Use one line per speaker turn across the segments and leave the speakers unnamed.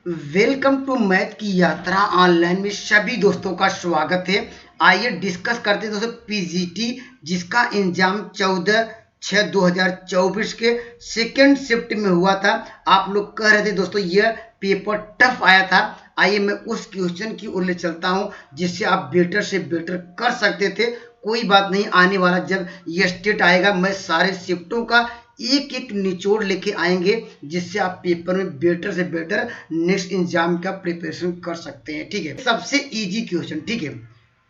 Welcome to math की यात्रा online में सभी दोस्तों का स्वागत है। आइए डिस्कस करते हैं दोस्तों पीजीटी, जिसका एग्जाम 14/6/2024 के सेकेंड शिफ्ट में हुआ था। आप लोग कह रहे थे दोस्तों यह पेपर टफ आया था। आइए मैं उस क्वेश्चन की ओर ले चलता हूं जिससे आप बेटर से बेटर कर सकते थे। कोई बात नहीं, आने वाला जब यह स्टेट आएगा मैं सारे शिफ्टों का एक एक निचोड़ लेके आएंगे जिससे आप पेपर में बेटर से बेटर नेक्स्ट एग्जाम का प्रिपरेशन कर सकते हैं। ठीक है, सबसे इजी क्वेश्चन। ठीक है,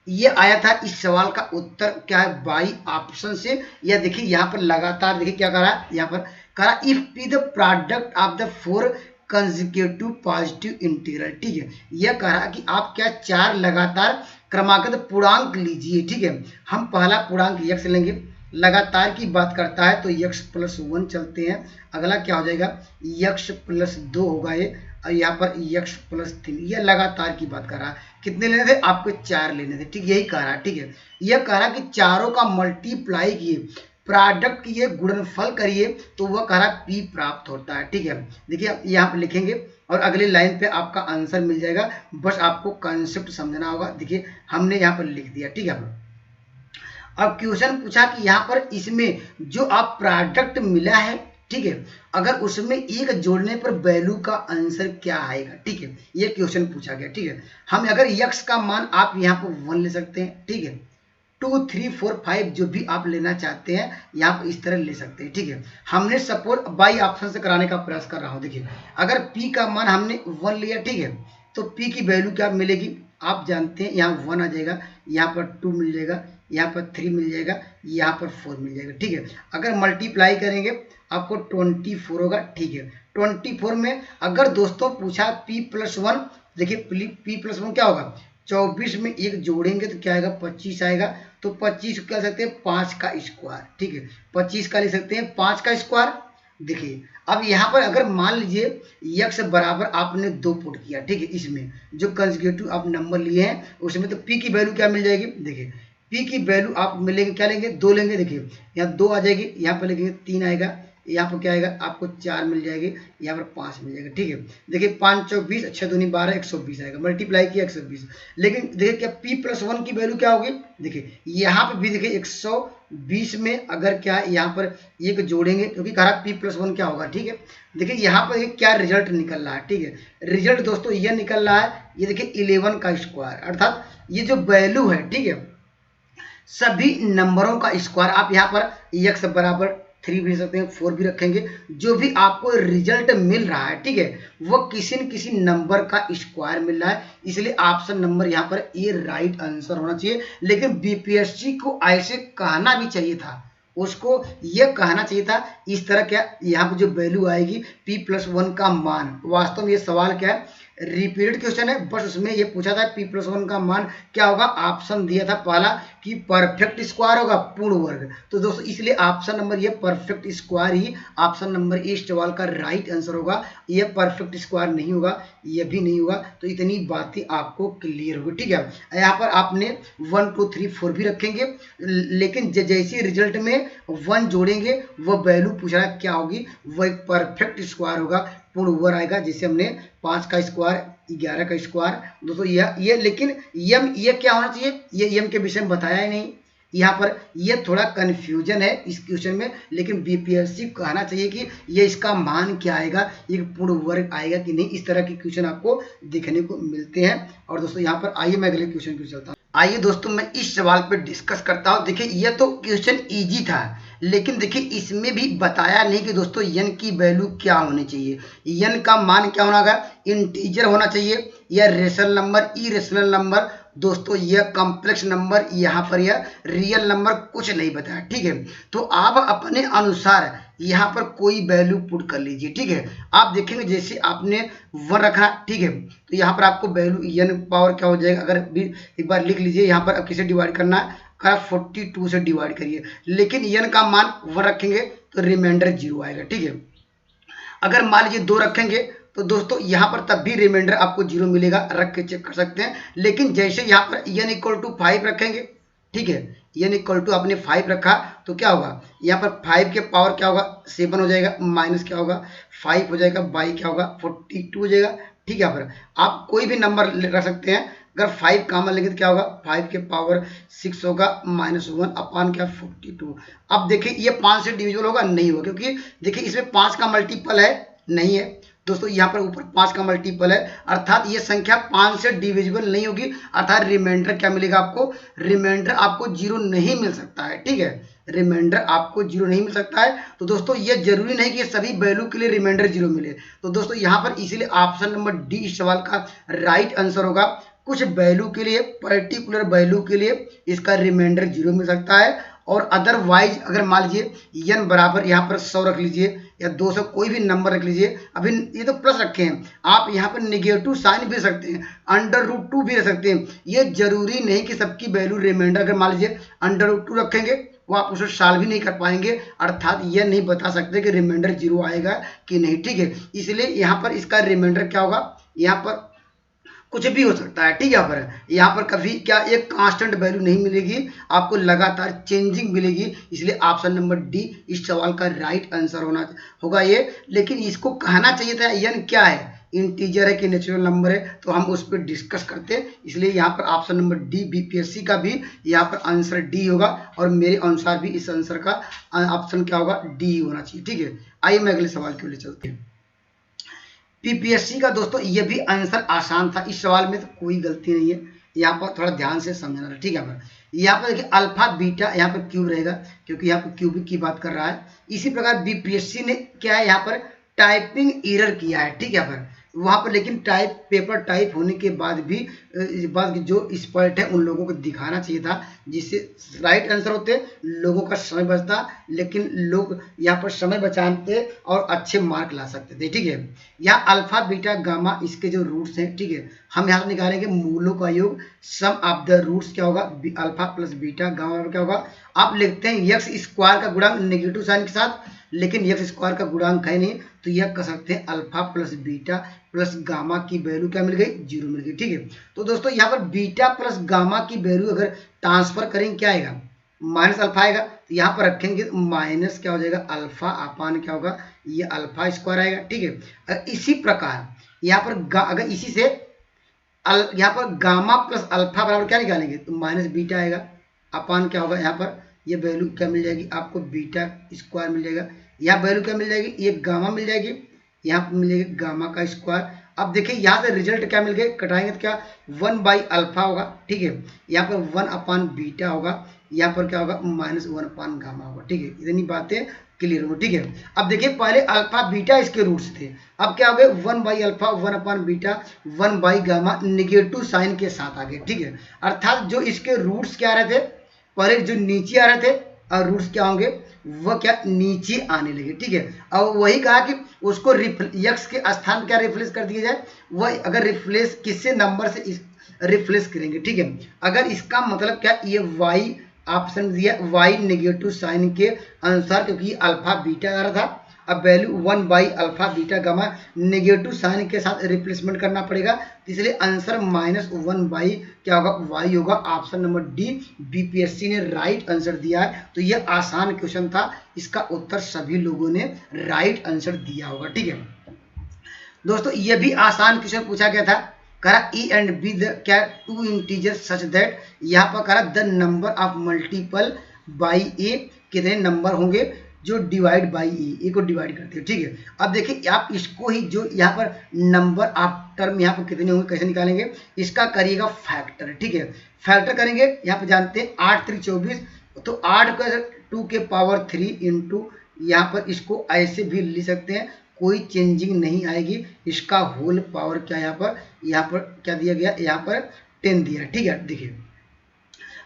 ये आया था। इस सवाल का उत्तर क्या है? बाई ऑप्शन से। या देखिए यहाँ पर लगातार देखिए क्या करा है, यहाँ पर करा if be the product of the four consecutive positive integral. ठीक है, यह कहा कि आप क्या चार लगातार क्रमागत पूर्णांक लीजिए। ठीक है, हम पहला पूर्णांक यक्स लेंगे। लगातार की बात करता है तो यक्स प्लस 1 चलते हैं। अगला क्या हो जाएगा? यक्स प्लस 2 होगा ये, और यहाँ पर यक्स प्लस 3। यह लगातार की बात कर रहा है। कितने लेने थे? आपको 4 लेने थे। ठीक, यही कह रहा है। ठीक है, यह कह रहा है कि चारों का मल्टीप्लाई किए, प्रोडक्ट किए, गुणनफल करिए तो वह कह रहा पी प्राप्त होता है। ठीक है, देखिए यहाँ पर लिखेंगे और अगली लाइन पे आपका आंसर मिल जाएगा। बस आपको कंसेप्ट समझना होगा। देखिए हमने यहाँ पर लिख दिया। ठीक है, अब क्वेश्चन पूछा कि यहाँ पर इसमें जो आप प्रोडक्ट मिला है, ठीक है, अगर उसमें एक जोड़ने पर वैल्यू का आंसर क्या आएगा। ठीक है, ये क्वेश्चन पूछा गया। ठीक है, हम अगर यक्स का मान आप यहाँ पर 1 ले सकते हैं। ठीक है, 2, 3, 4, 5 जो भी आप लेना चाहते हैं यहाँ पर इस तरह ले सकते हैं। ठीक है, हमने सपोज बाई ऑप्शन से कराने का प्रयास कर रहा हूँ। देखिए अगर p का मान हमने 1 लिया, ठीक है, तो p की वैल्यू क्या मिलेगी आप जानते हैं। यहाँ 1 आ जाएगा, यहाँ पर 2 मिल जाएगा, यहाँ पर 3 मिल जाएगा, यहाँ पर 4 मिल जाएगा। ठीक है, अगर मल्टीप्लाई करेंगे आपको 24 होगा। ठीक है, 24 में अगर दोस्तों पूछा p प्लस 1, देखिए p प्लस 1 क्या होगा? 24 में एक जोड़ेंगे तो क्या आएगा? 25 आएगा। तो 25 क्या सकते हैं? 5 का स्क्वायर। ठीक है, 25 का लिख सकते हैं 5 का स्क्वायर। देखिए अब यहाँ पर अगर मान लीजिए यक्स बराबर आपने 2 पुट किया, ठीक है, इसमें जो कंसेक्यूटिव आप नंबर लिए हैं उसमें, तो p की वैल्यू क्या मिल जाएगी? देखिए p की वैल्यू आप मिलेंगे क्या लेंगे? 2 लेंगे। देखिए यहाँ 2 आ जाएगी, यहाँ पर लेंगे 3 आएगा, यहाँ पर क्या आएगा? आपको 4 मिल जाएगी, यहाँ पर 5 मिल जाएगा। ठीक है, देखिए 5 24, 6 दूनी 12, 120 आएगा। मल्टीप्लाई किया 120। लेकिन देखिए क्या p प्लस 1 की वैल्यू क्या होगी? देखिए यहाँ पर भी देखिए 120 में अगर क्या यहाँ पर एक जोड़ेंगे क्योंकि कहा p प्लस 1 क्या होगा। ठीक है, देखिए यहाँ पर क्या रिजल्ट निकल रहा है। ठीक है, रिजल्ट दोस्तों यह निकल रहा है, ये देखिए 11 का स्क्वायर, अर्थात ये जो वैल्यू है, ठीक है, सभी नंबरों का स्क्वायर। आप यहाँ पर x बराबर 3 भी सकते हैं, 4 भी रखेंगे। जो भी आपको रिजल्ट मिल रहा है, ठीक है, वो किसी न किसी नंबर का स्क्वायर मिल रहा है। इसलिए ऑप्शन नंबर यहाँ पर ए राइट आंसर होना चाहिए। लेकिन बीपीएससी को ऐसे कहना भी चाहिए था, उसको यह कहना चाहिए था इस तरह। क्या यहाँ पर जो वैल्यू आएगी p प्लस 1 का मान, वास्तव में ये सवाल क्या है? रिपीटेड क्वेश्चन है, बस उसमें ये पूछा था p प्लस 1 का मान क्या होगा। ऑप्शन दिया था पहला कि परफेक्ट स्क्वायर होगा, पूर्ण वर्ग। तो दोस्तों इसलिए ऑप्शन नंबर ये perfect square he option number A सवाल का राइट आंसर होगा। ये परफेक्ट स्क्वायर नहीं होगा, ये भी नहीं होगा। तो इतनी बातें आपको क्लियर होगी। ठीक है, यहाँ पर आपने 1 2 3 4 भी रखेंगे, लेकिन जैसे रिजल्ट में 1 जोड़ेंगे वो वैल्यू पूछ रहा है क्या होगी? वो एक परफेक्ट स्क्वायर होगा, पूर्ण वर्ग आएगा। जैसे हमने 5 का स्क्वायर, 11 का स्क्वायर। दोस्तों ये लेकिन यम ये क्या होना चाहिए? ये यम के विषय में बताया ही नहीं। यहाँ पर ये थोड़ा कंफ्यूजन है इस क्वेश्चन में, लेकिन बीपीएससी को कहना चाहिए कि ये इसका मान क्या आएगा, ये पूर्ण वर्ग आएगा कि नहीं। इस तरह के क्वेश्चन आपको देखने को मिलते हैं। और दोस्तों यहाँ पर आइए मैं अगले क्वेश्चन की चलता हूँ। आइए दोस्तों मैं इस सवाल पे डिस्कस करता हूँ। देखिए ये तो क्वेश्चन इजी था, लेकिन देखिए इसमें भी बताया नहीं कि दोस्तों n की वैल्यू क्या होनी चाहिए। n का मान क्या होना होगा? इंटीजर होना चाहिए या रेशनल नंबर, इरेशनल नंबर। दोस्तों यह कॉम्प्लेक्स नंबर, यहाँ पर यह रियल नंबर, कुछ नहीं बताया। ठीक है, तो आप अपने अनुसार यहाँ पर कोई वैल्यू पुट कर लीजिए। ठीक है, आप देखेंगे जैसे आपने 1 रखा, ठीक है, तो यहाँ पर आपको वैल्यू n पावर क्या हो जाएगा? अगर भी एक बार लिख लीजिए, यहाँ पर अब किसे डिवाइड करना है? 42 से डिवाइड करिए। लेकिन n का मान 1 रखेंगे तो रिमाइंडर 0 आएगा। ठीक है, अगर मान लीजिए 2 रखेंगे तो दोस्तों यहाँ पर तब भी रिमाइंडर आपको 0 मिलेगा, रख के चेक कर सकते हैं। लेकिन जैसे यहाँ पर n इक्वल टू 5 रखेंगे, ठीक है, n इक्वल टू आपने 5 रखा तो क्या होगा? यहाँ पर 5 के पावर क्या होगा? 7 हो जाएगा, माइनस क्या होगा? 5 हो जाएगा, बाई क्या होगा? 42 हो जाएगा। ठीक है। यहाँ पर आप कोई भी नंबर रख सकते हैं। अगर 5 कॉमन लेंगे तो क्या होगा, 5 के पावर 6 होगा -1 अपान क्या 42। अब देखिए ये 5 से डिविजिबल होगा, नहीं होगा, क्योंकि देखिए इसमें 5 का मल्टीपल है, नहीं है दोस्तों। यहाँ पर ऊपर 5 का मल्टीपल है, अर्थात ये संख्या 5 से डिविजिबल नहीं होगी, अर्थात रिमाइंडर क्या मिलेगा आपको, रिमाइंडर आपको 0 नहीं मिल सकता है। ठीक है, रिमाइंडर आपको 0 नहीं मिल सकता है। तो दोस्तों ये जरूरी नहीं कि सभी वैल्यू के लिए रिमाइंडर 0 मिले। तो दोस्तों यहाँ पर इसीलिए ऑप्शन नंबर डी इस सवाल का राइट आंसर होगा। कुछ वैल्यू के लिए, पर्टिकुलर वैल्यू के लिए इसका रिमाइंडर 0 मिल सकता है, और अदरवाइज अगर मान लीजिए n बराबर यहाँ पर 100 रख लीजिए या 200 कोई भी नंबर रख लीजिए। अभी ये तो प्लस रखे हैं, आप यहाँ पर नेगेटिव साइन भी रख सकते हैं, √2 भी रख सकते हैं। ये जरूरी नहीं कि सबकी वैल्यू रिमाइंडर, अगर मान लीजिए √2 रखेंगे वो आप उसे सॉल्व भी नहीं कर पाएंगे, अर्थात यह नहीं बता सकते कि रिमाइंडर 0 आएगा कि नहीं। ठीक है, इसलिए यहाँ पर इसका रिमाइंडर क्या होगा, यहाँ पर कुछ भी हो सकता है। ठीक है, यहाँ पर कभी क्या एक कांस्टेंट वैल्यू नहीं मिलेगी, आपको लगातार चेंजिंग मिलेगी। इसलिए ऑप्शन नंबर डी इस सवाल का राइट आंसर होगा ये। लेकिन इसको कहना चाहिए था n क्या है, इंटीजर है कि नेचुरल नंबर है, तो हम उस पर डिस्कस करते हैं। इसलिए यहाँ पर ऑप्शन नंबर डी बीपीएससी का भी यहाँ पर आंसर डी होगा, और मेरे अनुसार भी इस आंसर का ऑप्शन क्या होगा, डी होना चाहिए। ठीक है, आइए मैं अगले सवाल के लिए चलते हैं। पीपीएससी का दोस्तों ये भी आंसर आसान था, इस सवाल में तो कोई गलती नहीं है, यहाँ पर थोड़ा ध्यान से समझना है। ठीक है, यहाँ पर देखिए अल्फा बीटा यहाँ पर क्यूब रहेगा, क्योंकि यहाँ पर क्यूबिक की बात कर रहा है। इसी प्रकार बीपीएससी ने क्या है, यहाँ पर टाइपिंग एरर किया है। ठीक है, वहाँ पर लेकिन पेपर टाइप होने के बाद भी जो एक्सपर्ट है उन लोगों को दिखाना चाहिए था, जिससे राइट आंसर होते, लोगों का समय बचता, लेकिन लोग यहाँ पर समय बचाते और अच्छे मार्क ला सकते थे। ठीक है, यहाँ अल्फा बीटा गामा इसके जो रूट्स हैं, ठीक है, हम यहाँ निकालेंगे मूलों का योग, सम ऑफ द रूट्स क्या होगा, अल्फा प्लस बीटा गामा क्या होगा। आप लिखते हैं एक्स स्क्वायर का गुणांक नेगेटिव साइन के साथ, लेकिन एक्स स्क्वायर का गुणांक है नहीं, तो यह कह सकते हैं alpha plus beta plus gamma की वैल्यू क्या मिल गई, 0 मिल गई। ठीक है, तो दोस्तों यहाँ पर बीटा प्लस गामा की वैल्यू अगर ट्रांसफर करेंगे क्या आएगा, माइनस अल्फा आएगा, तो यहाँ पर रखेंगे माइनस क्या हो जाएगा, अल्फा अपान क्या होगा, ये अल्फा स्क्वायर आएगा। ठीक है, इसी प्रकार यहाँ पर अगर इसी से यहाँ पर गामा प्लस अल्फा बराबर क्या निकालेंगे, तो माइनस बीटा आएगा, अपान क्या होगा, यहाँ पर ये वैल्यू क्या मिल जाएगी आपको, बीटा स्क्वायर मिल जाएगा। यहाँ वैल्यू क्या मिल जाएगी, ये गामा मिल जाएगी, यहाँ पर मिल जाएगी गामा का स्क्वायर। अब देखिए यहाँ से रिजल्ट क्या मिल गए, कटाएंगे तो क्या 1/अल्फा होगा। ठीक है, यहाँ पर 1 अपान बीटा होगा, यहाँ पर क्या होगा -1 अपान गामा होगा। ठीक है, इतनी बातें क्लियर हो। ठीक है, अब देखिए पहले अल्फा बीटा इसके रूट्स थे, अब क्या हो गए 1/अल्फा 1 अपान बीटा 1/गामा नेगेटिव साइन के साथ आ गए। ठीक है, अर्थात जो इसके रूट्स क्या आ रहे थे, पहले जो नीचे आ रहे थे, और रूट्स क्या होंगे वह क्या नीचे आने लगे। ठीक है, और वही कहा कि उसको एक्स के स्थान क्या रिप्लेस कर दिया जाए, वह अगर रिप्लेस किससे नंबर से रिप्लेस करेंगे। ठीक है, अगर इसका मतलब क्या, ये वाई ऑप्शन दिया, वाई नेगेटिव साइन के अनुसार, क्योंकि अल्फा बीटा आ रहा था, अब वैल्यू 1/अल्फा बीटा गामा नेगेटिव साइन के साथ रिप्लेसमेंट करना पड़ेगा, तो इसलिए आंसर -1 क्या होगा, वाई होगा। ऑप्शन नंबर डी बीपीएससी ने राइट आंसर दिया है। तो यह आसान क्वेश्चन था, इसका उत्तर सभी लोगों ने राइट आंसर दिया होगा। ठीक है दोस्तों, यह भी आसान क्वेश्चन पूछा गया था, करा ए एंड बी द क्या 2 इंटीजर सच दैट, यहाँ पर करा the number of multiple by a, कितने नंबर होंगे जो डिवाइड बाई ए को डिवाइड करते हैं। ठीक है, अब देखिए आप इसको ही जो यहाँ पर नंबर ऑफ टर्म यहाँ पर कितने होंगे कैसे निकालेंगे, इसका करिएगा फैक्टर। ठीक है, फैक्टर करेंगे, यहाँ पर जानते हैं 8 3 24, तो 8 का 2 के पावर 3 इंटू यहाँ पर इसको ऐसे भी लिख सकते हैं, कोई चेंजिंग नहीं आएगी। इसका होल पावर क्या यहाँ पर क्या दिया गया, यहाँ पर 10 दिया। ठीक है, देखिए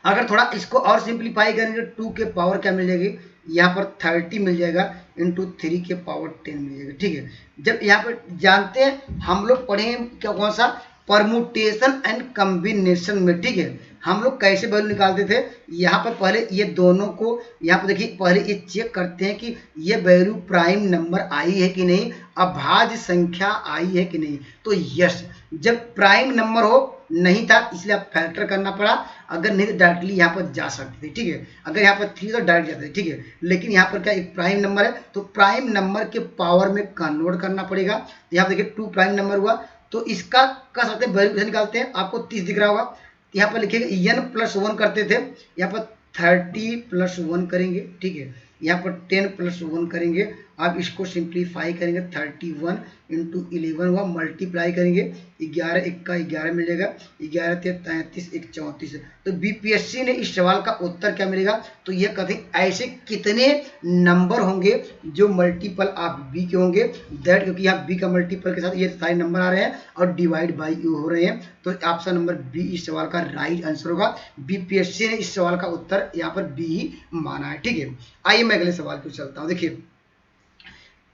अगर थोड़ा इसको और सिंप्लीफाई करेंगे 2 के पावर क्या मिल जाएगी, यहाँ पर 30 मिल जाएगा इंटू 3 के पावर 10 मिल जाएगा। ठीक है, जब यहाँ पर जानते हैं हम लोग पढ़े क्या, कौन सा, परमुटेशन एंड कम्बिनेशन में। ठीक है, हम लोग कैसे वैल्यू निकालते थे, यहाँ पर पहले ये दोनों को यहाँ पर देखिए पहले ये चेक करते हैं कि ये वैल्यू प्राइम नंबर आई है कि नहीं, अभाज्य संख्या आई है कि नहीं। तो यस, जब प्राइम नंबर हो नहीं था इसलिए आप फैक्टर करना पड़ा, अगर नहीं तो डायरेक्टली यहाँ पर जा सकते थे। ठीक है, अगर यहाँ पर 3 तो डायरेक्ट जाते थे। ठीक है, लेकिन यहाँ पर क्या एक प्राइम नंबर है, तो प्राइम नंबर के पावर में कन्वर्ट करना पड़ेगा। यहाँ पर देखिए 2 प्राइम नंबर हुआ, तो इसका कर सकते हैं, वैल्यू कैसे निकालते हैं, आपको 30 दिख रहा होगा, यहाँ पर लिखेंगे n+1 करते थे, यहाँ पर 30+1 करेंगे, ठीक है, यहाँ पर 10+1 करेंगे, आप इसको सिंप्लीफाई करेंगे, 31 इंटू 11 हुआ, मल्टीप्लाई करेंगे, 11 1 11 मिल जाएगा, 11 33 1 34। तो बीपीएससी ने इस सवाल का उत्तर क्या मिलेगा, तो यह कहते हैं ऐसे कितने नंबर होंगे जो मल्टीपल ऑफ बी के होंगे, दैट, क्योंकि यहाँ बी का मल्टीपल के साथ ये सारे नंबर आ रहे हैं और डिवाइड बाई यू हो रहे हैं, तो ऑप्शन नंबर बी इस सवाल का राइट आंसर होगा। बीपीएससी ने इस सवाल का उत्तर यहाँ पर बी ही माना है, ठीक है। आइए मैं अगले सवाल की चलता हूँ। देखिए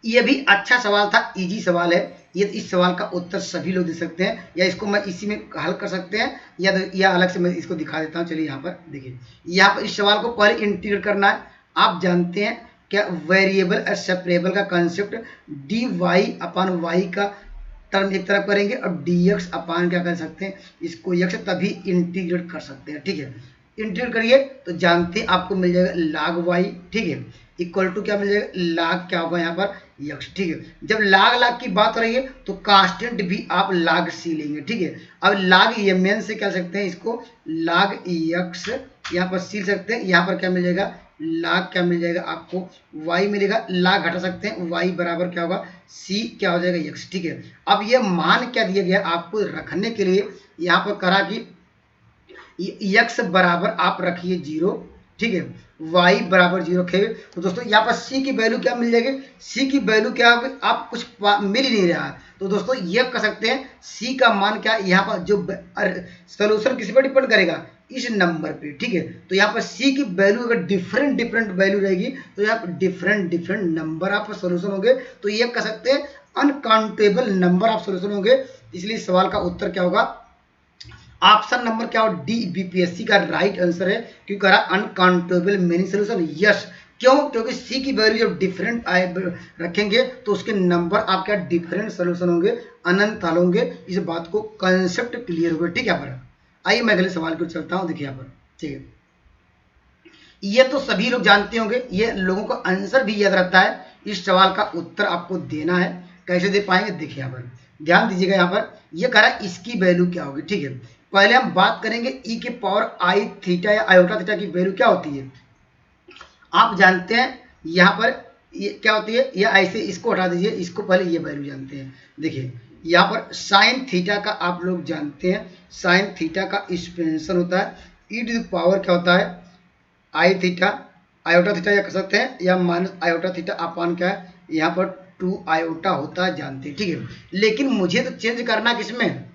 ये भी अच्छा सवाल था, इजी सवाल है ये, इस सवाल का उत्तर सभी लोग दे सकते हैं, या इसको मैं इसी में हल कर सकते हैं, या अलग से मैं इसको दिखा देता हूँ। चलिए यहाँ पर देखिए, यहाँ पर इस सवाल को पहले इंटीग्रेट करना है। आप जानते हैं क्या वेरिएबल और सेपरेबल का concept, D Y upon y का टर्म एक तरफ करेंगे और dx अपान क्या कर सकते हैं, इसको x तभी इंटीग्रेट कर सकते हैं, ठीक है। इंटीग्रेट करिए तो जानते हैं आपको मिल जाएगा log y, ठीक है, इक्वल टू क्या मिल जाएगा, log क्या होगा यहाँ पर x, ठीक है। जब log की बात हो रही है तो कांस्टेंट भी आप log c लेंगे, ठीक है। अब log mn से क्या सकते हैं, इसको log x यहाँ पर c सकते हैं, यहाँ पर क्या मिल जाएगा, log क्या मिल जाएगा आपको, y मिलेगा, log घटा सकते हैं, y बराबर क्या होगा, c क्या हो जाएगा x, ठीक है। अब ये मान क्या दिया गया आपको रखने के लिए, यहाँ पर करा कि x बराबर आप रखिए 0, ठीक है, y बराबर 0 रखे। तो दोस्तों यहाँ पर c की वैल्यू क्या मिल जाएगी, c की वैल्यू क्या होगी, आप कुछ मिल ही नहीं रहा है, तो दोस्तों ये कह सकते हैं c का मान क्या, यहाँ पर जो सोल्यूशन किस पर डिपेंड करेगा, इस नंबर पे, ठीक है। तो यहाँ पर c की वैल्यू अगर डिफरेंट वैल्यू रहेगी तो यहाँ पर डिफरेंट नंबर आप सोल्यूशन होंगे, तो ये कह सकते हैं अनकाउंटेबल नंबर ऑफ सोल्यूशन होंगे। इसलिए सवाल का उत्तर क्या होगा, ऑप्शन नंबर क्या हो, डी बीपीएससी का राइट आंसर है, क्योंकि कह रहा अनकाउंटेबल मेनी सोल्यूशन, यस, क्यों, क्योंकि सी की वैल्यू जब डिफरेंट रखेंगे तो उसके नंबर आपका डिफरेंट सोल्यूशन होंगे, अनंत हल होंगे। इस बात को कंसेप्ट क्लियर होगा, ठीक है। यहाँ पर आइए मैं अगले सवाल की ओर चलता हूँ। देखिए यहाँ पर, ठीक है, ये तो सभी लोग जानते होंगे, ये लोगों को आंसर भी याद रहता है। इस सवाल का उत्तर आपको देना है, कैसे दे पाएंगे, देखिए यहाँ पर ध्यान दीजिएगा। यहाँ पर ये कह रहा है इसकी वैल्यू क्या होगी, ठीक है। पहले हम बात करेंगे ई के पावर आई थीटा या आयोटा थीटा की वैल्यू क्या होती है। आप जानते हैं यहाँ पर ये क्या होती है, या ऐसे इसको हटा दीजिए, इसको पहले ये वैल्यू जानते हैं। देखिए यहाँ पर साइन थीटा का आप लोग जानते हैं, साइन थीटा का एक्सपेंशन होता है ई टू द पावर क्या होता है, आई थीटा आयोटा थीटा या कह सकते हैं, या माइनस आयोटा थीटा अपान क्या है, यहाँ पर 2 आयोटा होता है, जानते हैं, ठीक है। लेकिन मुझे तो चेंज करना किसमें,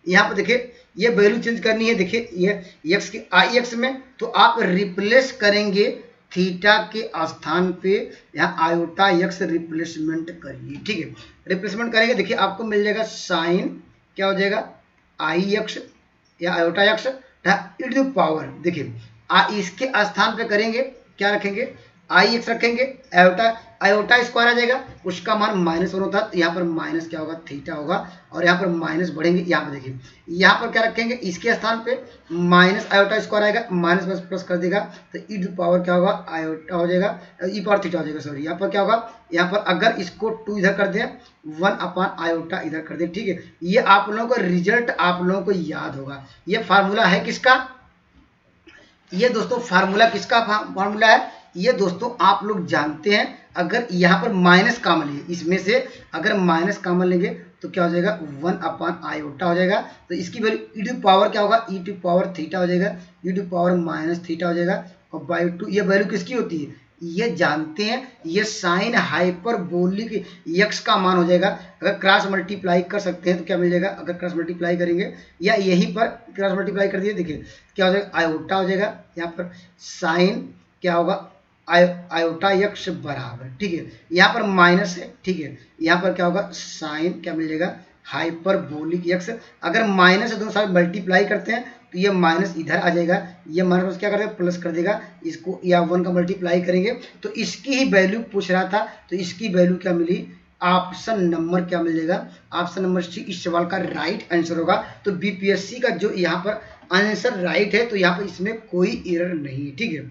यहाँ पर देखिए ये वैल्यू चेंज करनी है। देखिए ये x के आई एक्स में, तो आप रिप्लेस करेंगे थीटा के स्थान पे, यहाँ आयोटा एक्स रिप्लेसमेंट करिए, ठीक है। रिप्लेसमेंट करेंगे, देखिए आपको मिल जाएगा साइन क्या हो जाएगा, आई एक्स या iota x e to the power, देखिए इसके स्थान पे करेंगे क्या रखेंगे, आई एक्स रखेंगे, आयोटा स्क्वायर आ जाएगा, उसका मान -1 होता है, तो यहाँ पर माइनस क्या होगा, थीटा होगा, और यहाँ पर माइनस बढ़ेंगे। यहाँ पर देखिए यहाँ पर क्या रखेंगे, इसके स्थान पे माइनस आयोटा स्क्वायर आएगा, माइनस प्लस कर देगा, तो ई टू पावर क्या होगा, आयोटा हो जाएगा, ई पावर थीटा हो जाएगा, सॉरी। यहाँ पर क्या होगा, यहाँ पर अगर इसको 2 इधर कर दें, 1 अपान आयोटा इधर कर दें, ठीक है। ये आप लोगों को रिजल्ट आप लोगों को याद होगा। ये फार्मूला है किसका, ये दोस्तों फार्मूला किसका फार्मूला है, ये दोस्तों आप लोग जानते हैं। अगर यहाँ पर माइनस कॉमन लिए, इसमें से अगर माइनस कॉमन लेंगे तो क्या हो जाएगा, 1 अपान आयोटा हो जाएगा, तो इसकी वैल्यू ई टू पावर क्या होगा, ई टू पावर थीटा हो जाएगा, ई टू पावर माइनस थीटा हो जाएगा, और बाई 2 ये वैल्यू किसकी होती है, ये जानते हैं, ये साइन हाइपरबोलिक एक्स का मान हो जाएगा। अगर क्रॉस मल्टीप्लाई कर सकते हैं तो क्या मिल जाएगा, अगर क्रॉस मल्टीप्लाई करेंगे या यहीं पर क्रॉस मल्टीप्लाई कर दिए, देखिए क्या हो जाएगा, आयोटा हो जाएगा, यहाँ पर साइन क्या होगा, आयोटा एक्स बराबर, ठीक है, यहाँ पर माइनस है, ठीक है, यहाँ पर क्या होगा, साइन क्या मिल जाएगा, हाइपरबोलिक एक्स। अगर माइनस दोनों साथ मल्टीप्लाई करते हैं तो ये माइनस इधर आ जाएगा, ये माइनस क्या कर देगा, प्लस कर देगा, इसको या 1 का मल्टीप्लाई करेंगे तो इसकी ही वैल्यू पूछ रहा था, तो इसकी वैल्यू क्या मिली, ऑप्शन नंबर क्या मिल जाएगा, ऑप्शन नंबर सी इस सवाल का राइट आंसर होगा। तो बीपीएससी का जो यहाँ पर आंसर राइट है, तो यहाँ पर इसमें कोई एरर नहीं है, ठीक है।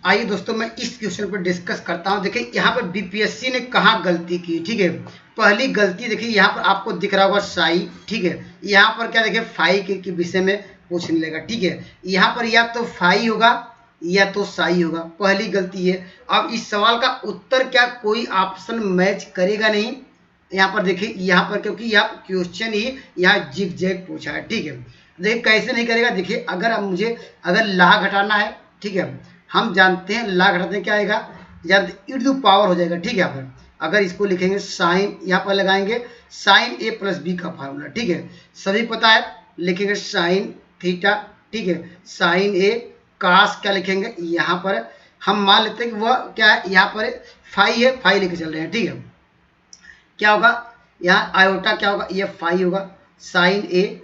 आइए दोस्तों मैं इस क्वेश्चन पर डिस्कस करता हूं। देखिए यहाँ पर बीपीएससी ने कहाँ गलती की, ठीक है। पहली गलती देखिए, यहाँ पर आपको दिख रहा होगा साई, ठीक है। यहाँ पर क्या देखिए फाई के विषय में पूछने लगा, ठीक है। यहाँ पर या तो फाई होगा या तो साई होगा, पहली गलती है। अब इस सवाल का उत्तर क्या कोई ऑप्शन मैच करेगा नहीं, यहाँ पर देखिए, यहाँ पर क्योंकि यह क्वेश्चन ही यहाँ जिग जैग पूछा है, ठीक है। देखिए कैसे नहीं करेगा, देखिए अगर लाग हटाना है, ठीक है, हम जानते हैं लाग हटाते क्या आएगा, जानते e टू पावर हो जाएगा, ठीक है। यहाँ पर अगर इसको लिखेंगे साइन, यहाँ पर लगाएंगे साइन ए प्लस बी का फार्मूला, ठीक है, सभी पता है, लिखेंगे साइन थीटा, ठीक है, साइन ए कास क्या लिखेंगे, यहाँ पर हम मान लेते हैं कि वह क्या है, यहाँ पर फाई है, फाई लेके चल रहे हैं, ठीक है। क्या होगा यहाँ आयोटा क्या होगा, ये फाई होगा, साइन ए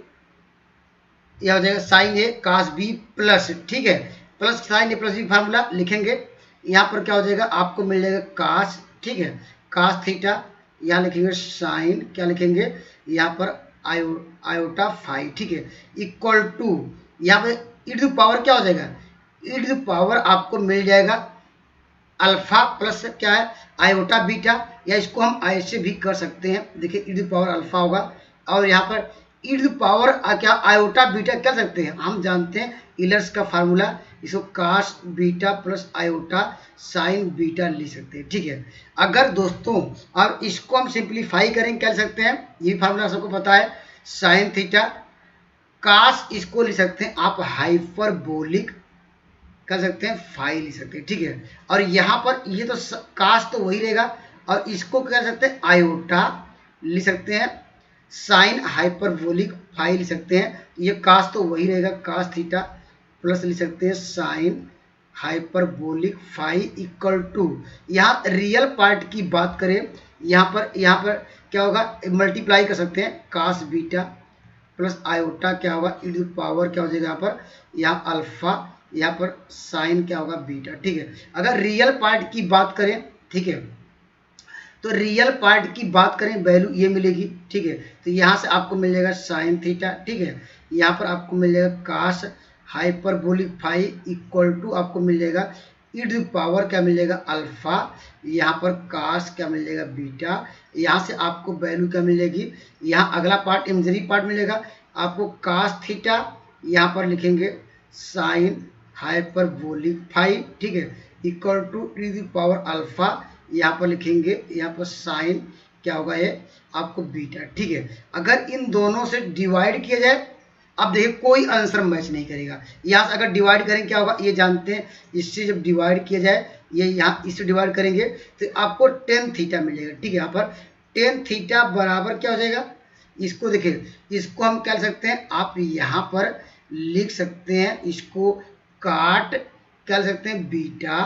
यह हो जाएगा साइन ए कास बी प्लस, ठीक है, प्लस साइन ए प्लस बी फार्मूला लिखेंगे। यहाँ पर क्या हो जाएगा, आपको मिल जाएगा कास, ठीक है, कास थीटा, यहाँ लिखेंगे साइन क्या लिखेंगे, यहाँ पर आयोटा फाई, ठीक है, इक्वल टू यहाँ पर ई टू पावर क्या हो जाएगा, ई टू पावर आपको मिल जाएगा अल्फा प्लस क्या है आयोटा बीटा, या इसको हम ऐसे भी कर सकते हैं, देखिए ई टू पावर अल्फा होगा, और यहाँ पर ई टू पावर क्या आयोटा बीटा कर सकते हैं, हम जानते हैं इलर्स का फार्मूला, इसको cos beta plus iota sine beta लिख सकते हैं, ठीक है। अगर दोस्तों और इसको हम सिंप्लीफाई करेंगे क्या लिख सकते हैं, ये फार्मूला सबको पता है, साइन थीटा कास इसको लिख सकते हैं आप हाइपरबोलिक कर सकते हैं, फाई लिख सकते हैं, ठीक है। और यहाँ पर ये तो कास तो वही रहेगा, और इसको क्या कर सकते हैं आयोटा लिख सकते हैं, साइन हाइपरबोलिक फाई लिख सकते हैं, ये कास तो वही रहेगा, कास थीटा प्लस लिख सकते हैं sine hyperbolic phi equal to, यहाँ रियल पार्ट की बात करें, यहाँ पर क्या होगा मल्टीप्लाई कर सकते हैं, कास बीटा प्लस आयोटा क्या होगा ई टू पावर क्या हो जाएगा, यहाँ अल्फा, यहाँ पर साइन क्या होगा बीटा, ठीक है। अगर रियल पार्ट की बात करें, ठीक है, तो रियल पार्ट की बात करें वैल्यू ये मिलेगी, ठीक है। तो यहाँ से आपको मिल जाएगा साइन थीटा, ठीक है, यहाँ पर आपको मिल जाएगा कास हाइपरबोलिक फाई इक्वल टू आपको मिल जाएगा ई टू पावर क्या मिल जाएगा अल्फा, यहाँ पर कास क्या मिल जाएगा बीटा, यहाँ से आपको वैल्यू क्या मिल जाएगी, यहाँ अगला पार्ट इमेजिनरी पार्ट मिलेगा आपको कास थीटा, यहाँ पर लिखेंगे साइन हाइपरबोलिक फाई, ठीक है, equal to e to power alpha, यहाँ पर लिखेंगे यहाँ पर साइन क्या होगा ये आपको बीटा, ठीक है। अगर इन दोनों से डिवाइड किया जाए, अब देखिए कोई आंसर मैच नहीं करेगा, यहाँ से अगर डिवाइड करें क्या होगा ये जानते हैं, इससे जब डिवाइड किया जाए ये यहाँ इससे डिवाइड करेंगे तो आपको टेन थीटा मिल जाएगा, ठीक है। यहाँ पर टेन थीटा बराबर क्या हो जाएगा, इसको देखिए, इसको हम क्या लिख सकते हैं, आप यहाँ पर लिख सकते हैं, इसको काट क्या लिख सकते हैं बीटा,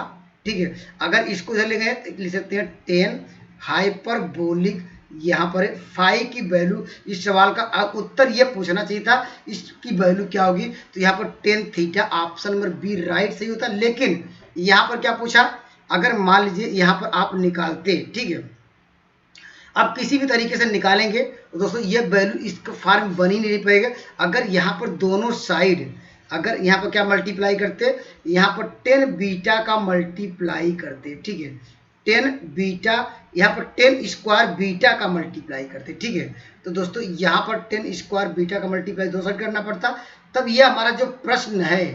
ठीक है। अगर इसको इधर ले गए लिख सकते हैं टेन हाइपरबोलिक, यहाँ पर फाई की वैल्यू, इस सवाल का उत्तर ये पूछना चाहिए था इसकी वैल्यू क्या होगी, तो यहाँ पर tan theta option number B right सही होता, लेकिन यहाँ पर क्या पूछा, अगर मान लीजिए यहाँ पर आप निकालते, ठीक है, आप किसी भी तरीके से निकालेंगे तो दोस्तों ये वैल्यू इसका फॉर्म बन ही नहीं पाएगा। अगर यहाँ पर दोनों साइड अगर यहाँ पर क्या मल्टीप्लाई करते, यहाँ पर टेन बीटा का मल्टीप्लाई करते, ठीक है, टेन बीटा, यहाँ पर टेन स्क्वायर बीटा का मल्टीप्लाई करते, ठीक है। तो दोस्तों यहाँ पर टेन स्क्वायर बीटा का मल्टीप्लाई दो साइड करना पड़ता, तब ये हमारा जो प्रश्न है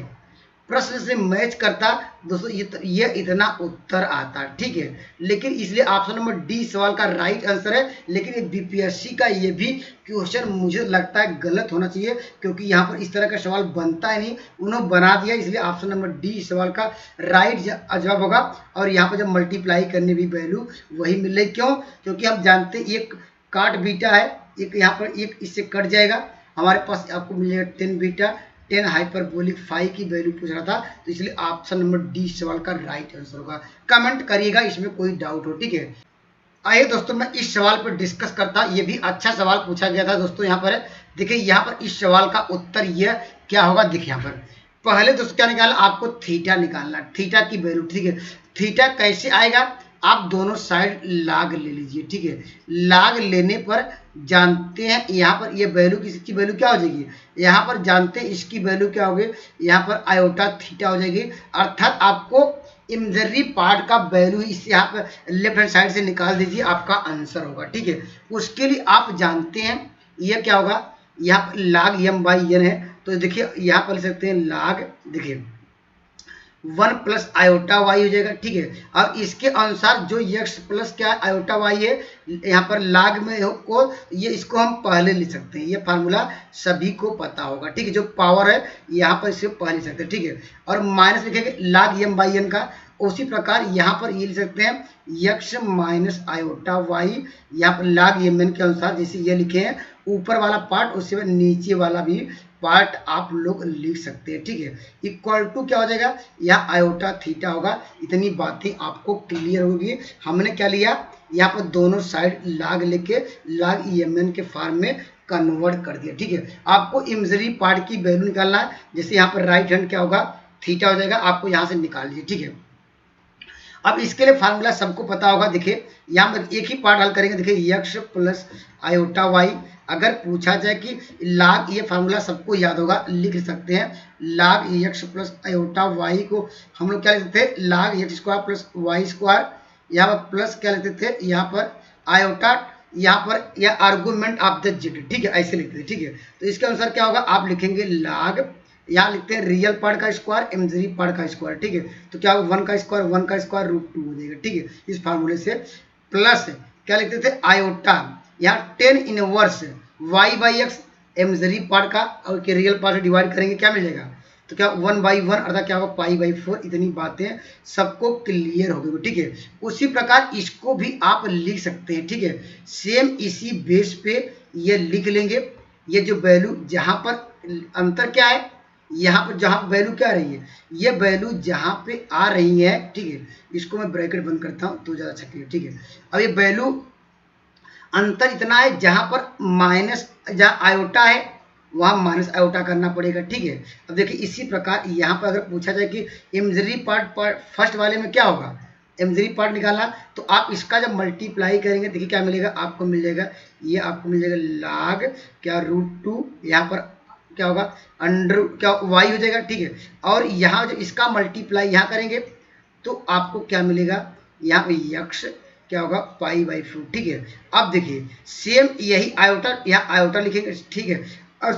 प्रश्न से मैच करता दोस्तों, ये इतना उत्तर आता, ठीक है। लेकिन इसलिए ऑप्शन नंबर डी सवाल का राइट आंसर है, लेकिन ये बीपीएससी का ये भी क्वेश्चन मुझे लगता है गलत होना चाहिए, क्योंकि यहाँ पर इस तरह का सवाल बनता है नहीं, उन्होंने बना दिया, इसलिए ऑप्शन नंबर डी सवाल का राइट जवाब होगा। और यहाँ पर जब मल्टीप्लाई करने भी वैल्यू वही मिल रही, क्यों, क्योंकि हम जानते हैं एक काट बीटा है, एक यहाँ पर एक इससे कट जाएगा, हमारे पास आपको मिल जाएगा tan beta, tan hyperbolic phi की वैल्यू पूछ रहा था, तो इसलिए ऑप्शन नंबर डी सवाल का राइट आंसर होगा। कमेंट करिएगा इसमें कोई डाउट हो, ठीक है। आइए दोस्तों मैं इस सवाल पर डिस्कस करता, ये भी अच्छा सवाल पूछा गया था दोस्तों। यहाँ पर देखिए, यहाँ पर इस सवाल का उत्तर यह क्या होगा, देखिए यहाँ पर पहले दोस्तों क्या निकालना, आपको थीटा निकालना, थीटा की वैल्यू, ठीक है। थीटा कैसे आएगा, आप दोनों साइड लाग ले लीजिए, ठीक है। लाग लेने पर जानते हैं यहाँ पर ये वैल्यू किसकी वैल्यू क्या हो जाएगी, यहाँ पर जानते हैं इसकी वैल्यू क्या होगी, यहाँ पर आयोटा थीटा हो जाएगी, अर्थात आपको इमेजिनरी पार्ट का वैल्यू इसे आप लेफ्ट हैंड साइड से निकाल दीजिए, आपका आंसर होगा। ठीक है, उसके लिए आप जानते हैं यह क्या होगा, यहाँ पर log m बाई n है, तो देखिए यहाँ पर लिख सकते हैं log, देखिए 1 प्लस आयोटा वाई हो जाएगा। ठीक है, अब इसके अनुसार जो x प्लस क्या आयोटा वाई है, यहाँ पर लाग में को ये इसको हम पहले लिख सकते हैं, ये फार्मूला सभी को पता होगा। ठीक है, जो पावर है यहाँ पर इसे पहले लिख सकते हैं। ठीक है, और माइनस लिखेंगे लाग m बाई n का, उसी प्रकार यहाँ पर ये लिख सकते हैं x माइनस आयोटा वाई, यहाँ पर लाग mn के अनुसार जैसे ये लिखे हैं ऊपर वाला पार्ट, उससे नीचे वाला भी पार्ट आप लोग लिख सकते हैं। ठीक है, इक्वल टू क्या हो जाएगा, यहाँ आयोटा थीटा होगा। इतनी बातें आपको क्लियर होगी। हमने क्या लिया, यहाँ पर दोनों साइड लाग लेके लाग mn के फॉर्म में कन्वर्ट कर दिया। ठीक है, आपको इमेजिनरी पार्ट की वैल्यू निकालना है, जैसे यहाँ पर राइट हैंड क्या होगा, थीटा हो जाएगा, आपको यहाँ से निकाल लीजिए। ठीक है, अब इसके लिए फार्मूला सबको पता होगा। देखिए यहाँ पर एक ही पार्ट हल करेंगे, देखिए x प्लस आयोटा वाई, अगर पूछा जाए कि लाग, ये फार्मूला सबको याद होगा, लिख सकते हैं लाग x प्लस आयोटा वाई को हम लोग क्या लिखते थे, log x square plus y square, यहाँ पर प्लस क्या लिखते थे, यहाँ पर आयोटा, यहाँ पर यह आर्गुमेंट ऑफ द जेड। ठीक है, ऐसे लिखते थे। ठीक है, तो इसके अनुसार क्या होगा, आप लिखेंगे लाग, यहाँ लिखते हैं रियल पार्ट का स्क्वायर इमेजिनरी पार्ट का स्क्वायर। ठीक है, तो क्या होगा 1 का स्क्वायर रूट 2 हो जाएगा। ठीक है, इस फार्मूले से प्लस क्या लिखते थे आयोटा, यहाँ 10 inverse y by x imaginary part का और के रियल पार्ट से डिवाइड करेंगे, क्या मिल जाएगा, तो क्या 1 बाई 1 अर्थात क्या होगा पाई बाई 4। इतनी बातें सबको क्लियर हो गई। ठीक है, उसी प्रकार इसको भी आप लिख सकते हैं। ठीक है, सेम इसी बेस पे ये लिख लेंगे, ये जो वैल्यू जहाँ पर अंतर क्या है, यहाँ पर जहाँ वैल्यू क्या आ रही है, ये वैल्यू जहाँ पे आ रही है। ठीक है, इसको मैं ब्रैकेट बंद करता हूँ तो ज़्यादा अच्छा क्लियर। ठीक है, अब ये वैल्यू अंतर इतना है, जहाँ पर माइनस, जहाँ आयोटा है वहाँ माइनस आयोटा करना पड़ेगा। ठीक है, अब देखिए इसी प्रकार यहाँ पर अगर पूछा जाए कि इमेजिनरी पार्ट फर्स्ट वाले में क्या होगा, इमेजिनरी पार्ट निकालना, तो आप इसका जब मल्टीप्लाई करेंगे देखिए क्या मिलेगा, आपको मिल जाएगा, ये आपको मिल जाएगा लाग क्या रूट 2, यहाँ पर क्या होगा अंडर क्या वाई हो जाएगा। ठीक है, और यहाँ जो इसका मल्टीप्लाई यहाँ करेंगे तो आपको क्या मिलेगा, यहाँ पे यक्ष क्या होगा पाई बाई 4। ठीक है, अब देखिए सेम यही आयोटा, यहाँ आयोटा लिखेंगे। ठीक है, और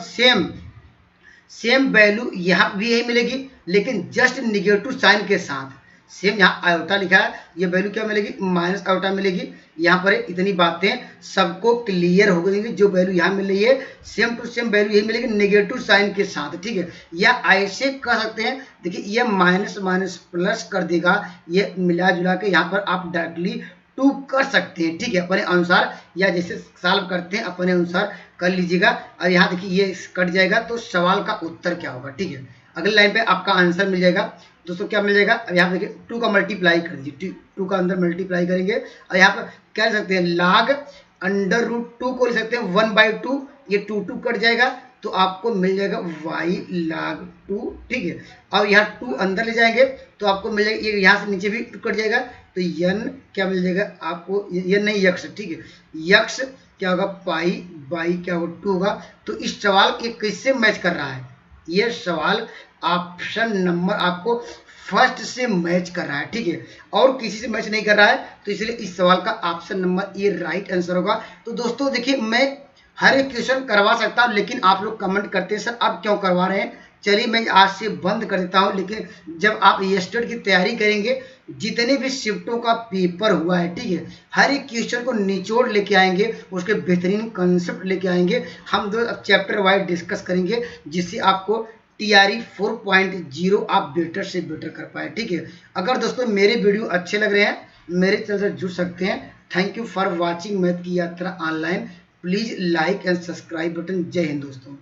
सेम वैल्यू यहाँ भी यही मिलेगी, लेकिन जस्ट निगेटिव साइन के साथ। सेम यहाँ आयोटा लिखा है, ये वैल्यू क्या मिलेगी, माइनस आयोटा मिलेगी। यहाँ पर इतनी बातें सबको क्लियर हो गई, जो वैल्यू यहाँ मिल रही है सेम टू सेम वैल्यू यही मिलेगी नेगेटिव साइन के साथ। ठीक है, या ऐसे कर सकते हैं, देखिए ये माइनस माइनस प्लस कर देगा, ये मिला जुला के यहाँ पर आप डायरेक्टली 2 कर सकते हैं। ठीक है, अपने अनुसार, या जैसे सॉल्व करते हैं अपने अनुसार कर लीजिएगा। और यहाँ देखिए ये कट जाएगा, तो सवाल का उत्तर क्या होगा। ठीक है, अगले लाइन पे आपका आंसर मिल जाएगा। दोस्तों क्या मिल जाएगा, अब यहाँ देखिए 2 का मल्टीप्लाई कर दीजिए, 2 का अंदर मल्टीप्लाई करेंगे, और यहाँ पर क्या लिख सकते हैं लाग अंडर रूट 2 को लिख सकते हैं 1 बाई 2, ये 2 कट जाएगा, तो आपको मिल जाएगा y log 2। ठीक है, अब यहाँ 2 अंदर ले जाएंगे तो आपको मिल जाएगा, ये यहाँ से नीचे भी 2 कट जाएगा, तो n क्या मिल जाएगा आपको, n नहीं यक्ष। ठीक है, यक्ष क्या होगा पाई बाई क्या होगा 2 होगा। तो इस सवाल ये किससे मैच कर रहा है, ये सवाल ऑप्शन नंबर आपको फर्स्ट से मैच कर रहा है। ठीक है, और किसी से मैच नहीं कर रहा है, तो इसलिए इस सवाल का ऑप्शन नंबर ये राइट आंसर होगा। तो दोस्तों देखिए मैं हर एक क्वेश्चन करवा सकता हूँ, लेकिन आप लोग कमेंट करते हैं सर अब क्यों करवा रहे हैं, चलिए मैं आज से बंद कर देता हूँ। लेकिन जब आप एस्टेट की तैयारी करेंगे, जितने भी शिफ्टों का पेपर हुआ है, ठीक है, हर एक क्वेश्चन को निचोड़ लेके आएंगे, उसके बेहतरीन कंसेप्ट लेके आएंगे। हम दो चैप्टर वाइज डिस्कस करेंगे, जिससे आपको TRE 4.0 आप बेटर से बेटर कर पाए। ठीक है, अगर दोस्तों मेरे वीडियो अच्छे लग रहे हैं, मेरे चैनल से जुड़ सकते हैं। Thank you for watching math की यात्रा online. Please like and subscribe button. जय हिंद दोस्तों।